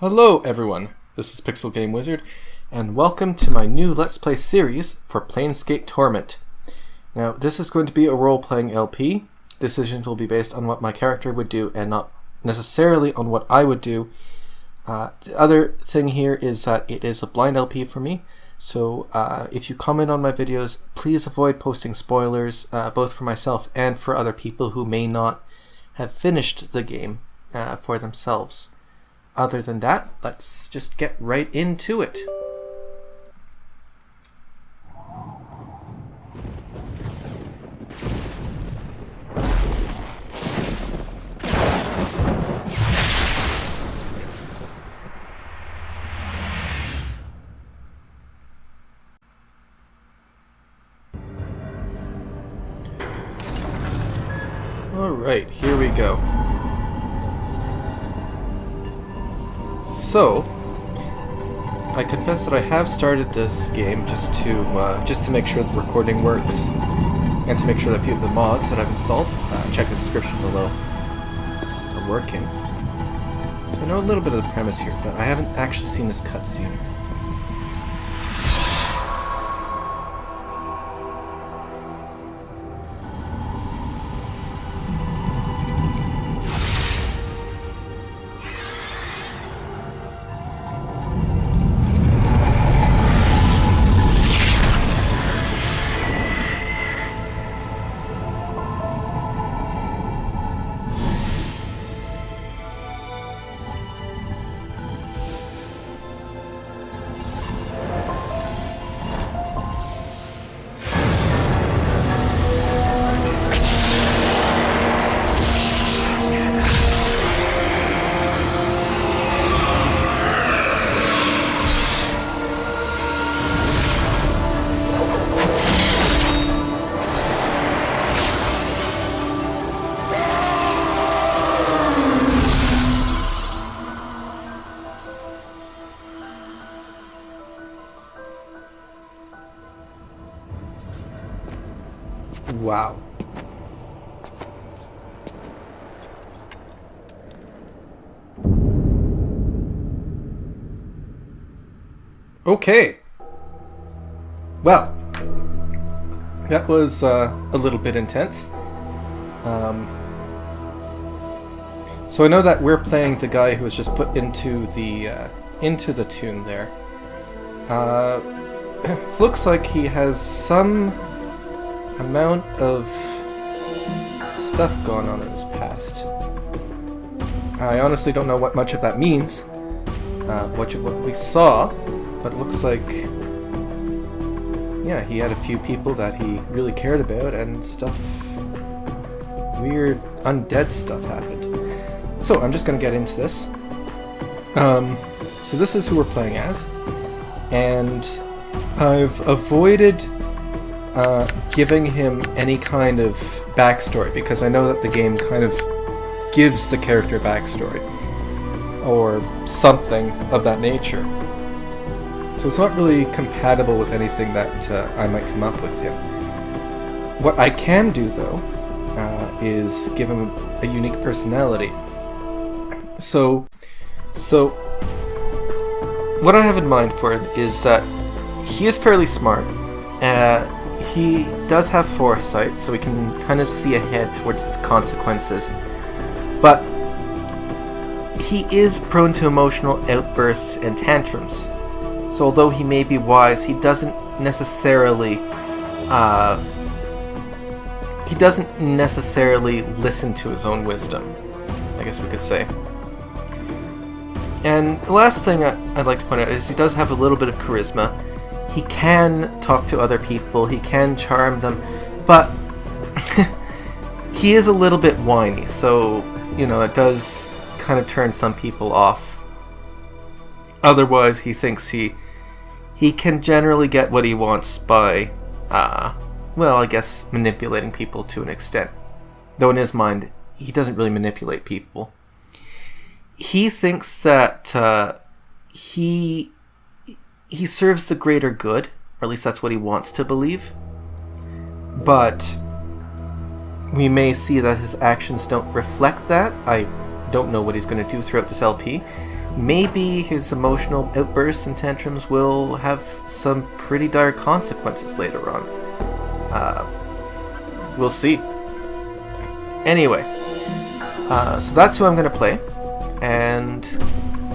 Hello everyone, this is PixelGameWizard, and welcome to my new Let's Play series for Planescape Torment. Now, this is going to be a role-playing LP. Decisions will be based on what my character would do and not necessarily on what I would do. The other thing here is that it is a blind LP for me, so if you comment on my videos, please avoid posting spoilers, both for myself and for other people who may not have finished the game for themselves. Other than that, let's just get right into it. Alright, here we go. So, I confess that I have started this game just to make sure the recording works, and to make sure that a few of the mods that I've installed, check the description below, are working. So I know a little bit of the premise here, but I haven't actually seen this cutscene. Wow. Okay. Well, that was a little bit intense. So I know that we're playing the guy who was just put into the tomb there. It looks like he has some amount of stuff going on in his past. I honestly don't know what much of that means, much of what we saw, but it looks like, yeah, he had a few people that he really cared about, and stuff, weird undead stuff happened. So I'm just going to get into this. So this is who we're playing as, and I've avoided giving him any kind of backstory, because I know that the game kind of gives the character backstory, or something of that nature. So it's not really compatible with anything that I might come up with him. What I can do, though, is give him a unique personality. So what I have in mind for him is that he is fairly smart. He does have foresight, so he can kind of see ahead towards the consequences. But he is prone to emotional outbursts and tantrums. So although he may be wise, he doesn't necessarily listen to his own wisdom, I guess we could say. And the last thing I'd like to point out is he does have a little bit of charisma. He can talk to other people, he can charm them, but he is a little bit whiny, so, you know, it does kind of turn some people off. Otherwise, he thinks he can generally get what he wants by, well, I guess manipulating people to an extent. Though in his mind, he doesn't really manipulate people. He thinks that he serves the greater good, or at least that's what he wants to believe. But we may see that his actions don't reflect that. I don't know what he's going to do throughout this LP, maybe his emotional outbursts and tantrums will have some pretty dire consequences later on. We'll see. Anyway, so that's who I'm going to play, and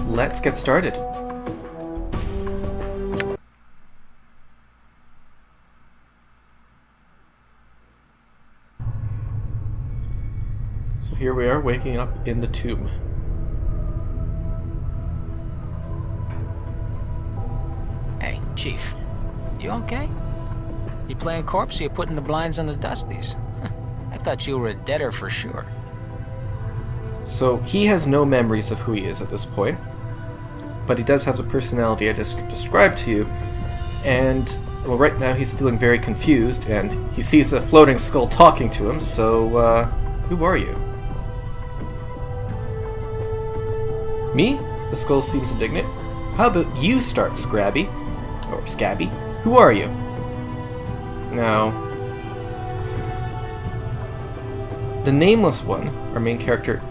let's get started. So here we are, waking up in the tomb. Hey, Chief. You okay? You playing corpse or you putting the blinds on the dusties? I thought you were a deader for sure. So he has no memories of who he is at this point, but he does have the personality I just described to you, and well, right now he's feeling very confused, and he sees a floating skull talking to him, so who are you? Me? The skull seems indignant. How about you start, Scrabby? Or Scabby? Who are you? Now, the Nameless One, our main character,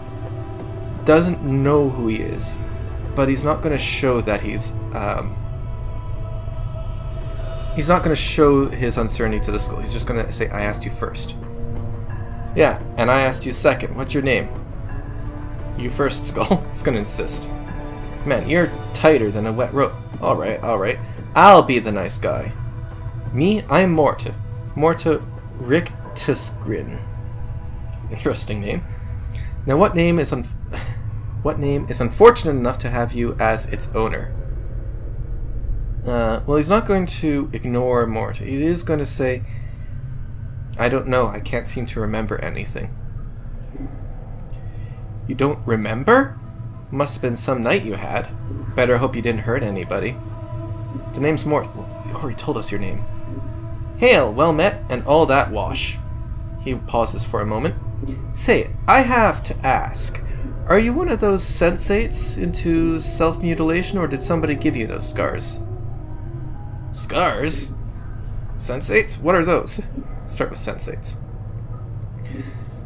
doesn't know who he is, but he's not going to show that he's not going to show his uncertainty to the skull. He's just going to say, I asked you first. Yeah, and I asked you second. What's your name? You first, Skull. It's going to insist. Man, you're tighter than a wet rope. Alright, alright. I'll be the nice guy. Me, I'm Morta. Morta Rictusgrin. Interesting name. Now, what name is unfortunate enough to have you as its owner? Well, he's not going to ignore Morta. He is going to say, I don't know, I can't seem to remember anything. You don't remember? Must have been some night you had. Better hope you didn't hurt anybody. The name's Morta. Well, you already told us your name. Hail, well met, and all that wash. He pauses for a moment. Say, I have to ask, are you one of those sensates into self-mutilation, or did somebody give you those scars? Scars? Sensates? What are those? Start with sensates.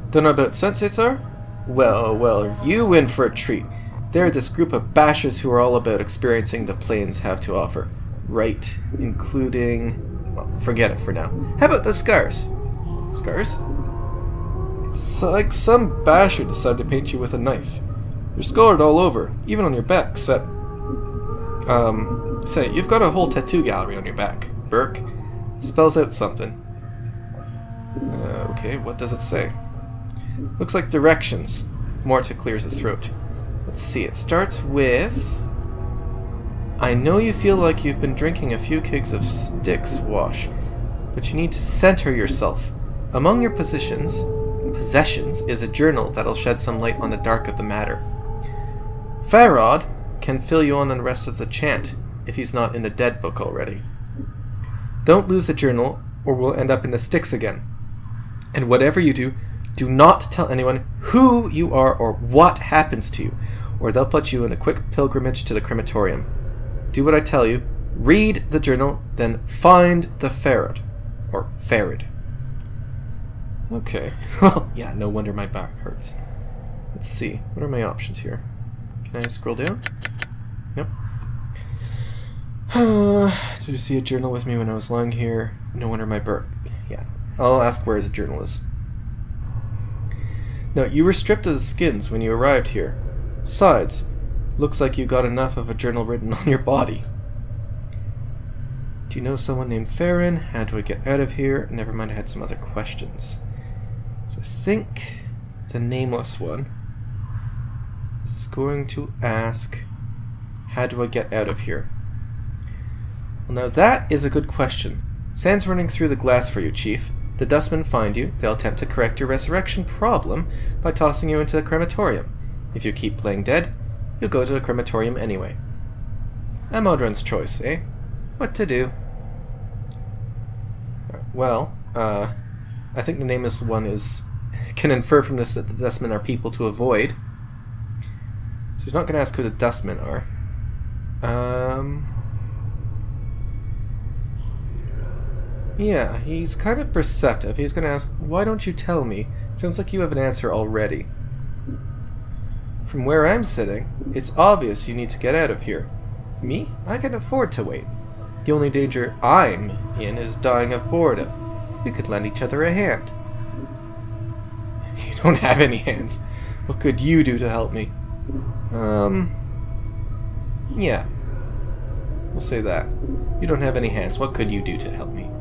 Don't know about sensates are? Well, you in for a treat. They're this group of bashers who are all about experiencing the planes have to offer. Right, including... well, forget it for now. How about the scars? Scars? It's like some basher decided to paint you with a knife. You're scarred all over, even on your back, except... say, you've got a whole tattoo gallery on your back. Burke. Spells out something. Okay, what does it say? Looks like directions. Morta clears his throat. Let's see, it starts with... I know you feel like you've been drinking a few kegs of Styx wash, but you need to center yourself. Among your possessions is a journal that'll shed some light on the dark of the matter. Farod can fill you on the rest of the chant, if he's not in the dead book already. Don't lose the journal, or we'll end up in the Styx again. And whatever you do, do not tell anyone who you are or what happens to you, or they'll put you in a quick pilgrimage to the crematorium. Do what I tell you, read the journal, then find the Farad. Or Farad. Okay. Well, yeah, no wonder my back hurts. Let's see, what are my options here? Can I scroll down? Yep. Did you see a journal with me when I was lying here? No wonder my back... yeah. I'll ask where the journal is. No, you were stripped of the skins when you arrived here. Besides, looks like you got enough of a journal written on your body. Do you know someone named Farron? How do I get out of here? Never mind, I had some other questions. So I think the Nameless One is going to ask, how do I get out of here? Well, now that is a good question. Sand's running through the glass for you, Chief. The dustmen find you. They'll attempt to correct your resurrection problem by tossing you into the crematorium. If you keep playing dead, you'll go to the crematorium anyway. A Modron's choice, eh? What to do? Well, I think the Nameless One can infer from this that the dustmen are people to avoid. So he's not going to ask who the dustmen are. Yeah, he's kind of perceptive. He's going to ask, why don't you tell me? Sounds like you have an answer already. From where I'm sitting, it's obvious you need to get out of here. Me? I can afford to wait. The only danger I'm in is dying of boredom. We could lend each other a hand. You don't have any hands. What could you do to help me? Yeah. We'll say that. You don't have any hands. What could you do to help me?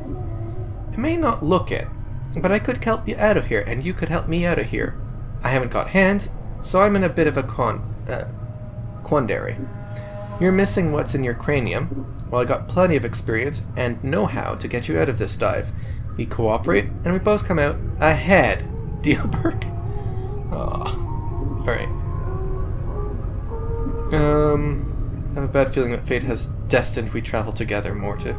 It may not look it, but I could help you out of here, and you could help me out of here. I haven't got hands, so I'm in a bit of a quandary. You're missing what's in your cranium, while I got plenty of experience and know-how to get you out of this dive. We cooperate, and we both come out ahead. Deal, Burke? Oh. Alright. I have a bad feeling that fate has destined we travel together, Morta.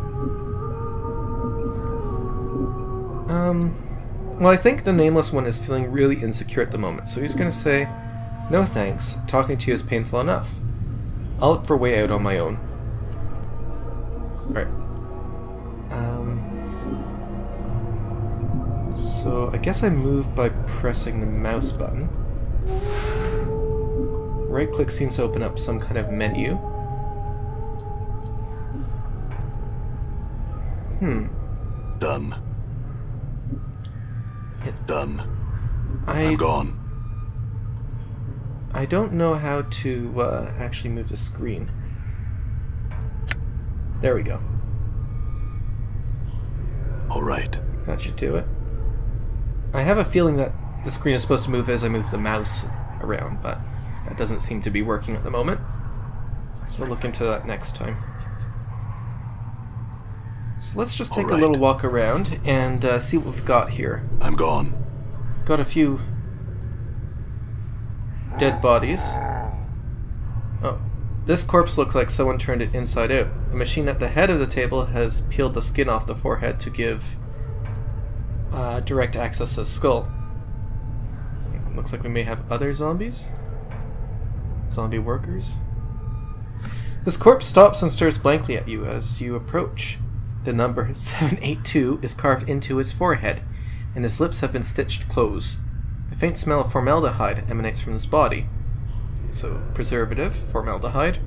Well, I think the Nameless One is feeling really insecure at the moment, so he's gonna say, no thanks, talking to you is painful enough. I'll look for a way out on my own. Alright. So, I guess I move by pressing the mouse button. Right click seems to open up some kind of menu. Done. Done. I'm gone. I don't know how to actually move the screen. There we go. Alright. That should do it. I have a feeling that the screen is supposed to move as I move the mouse around, but that doesn't seem to be working at the moment. So I'll look into that next time. So let's just take a little walk around and see what we've got here. I'm gone. We've got a few dead bodies. Oh, this corpse looks like someone turned it inside out. A machine at the head of the table has peeled the skin off the forehead to give direct access to the skull. Looks like we may have other zombies. Zombie workers. This corpse stops and stares blankly at you as you approach. The number 782 is carved into his forehead, and his lips have been stitched closed. The faint smell of formaldehyde emanates from his body. So, preservative, formaldehyde.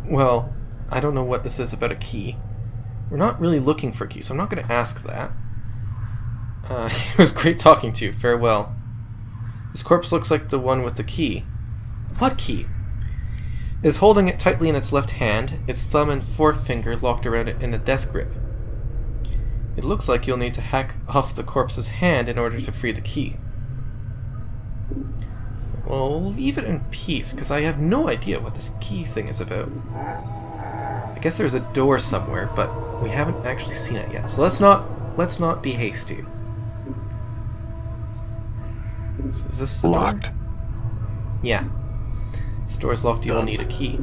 Well, I don't know what this is about a key. We're not really looking for a key, so I'm not going to ask that. It was great talking to you. Farewell. This corpse looks like the one with the key. What key? It is holding it tightly in its left hand, its thumb and forefinger locked around it in a death grip. It looks like you'll need to hack off the corpse's hand in order to free the key. Well, leave it in peace, because I have no idea what this key thing is about. I guess there's a door somewhere, but we haven't actually seen it yet, so let's not be hasty. So is this the locked? Door? Yeah. This door's locked, you will need a key.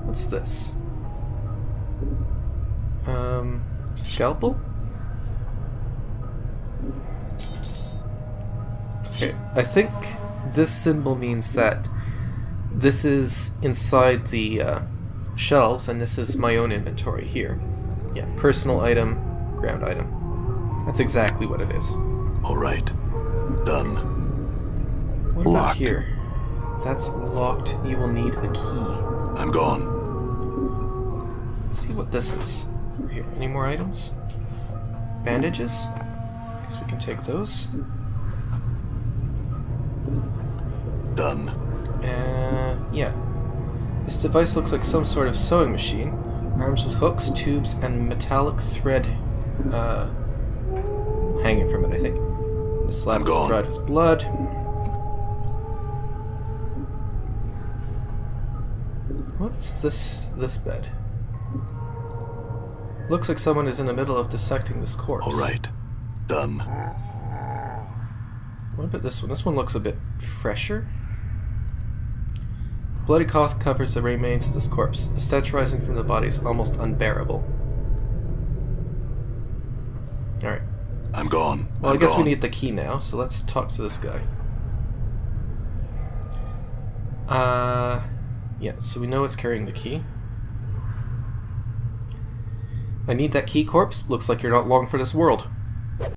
What's this? Scalpel? Okay, I think this symbol means that this is inside the shelves, and this is my own inventory here. Yeah, personal item, ground item. That's exactly what it is. Alright. Done. What about here? If that's locked, you will need a key. I'm gone. Let's see what this is. Over here. Any more items? Bandages? Guess we can take those. Done. Yeah. This device looks like some sort of sewing machine. Arms with hooks, tubes, and metallic thread hanging from it, I think. The slab is dried with blood. What's this bed? Looks like someone is in the middle of dissecting this corpse. Alright. Done. What about this one? This one looks a bit fresher. Bloody cloth covers the remains of this corpse. The stench rising from the body is almost unbearable. Alright. I'm gone. Well, I guess we need the key now, so let's talk to this guy. Yeah, so we know it's carrying the key. I need that key, corpse. Looks like you're not long for this world.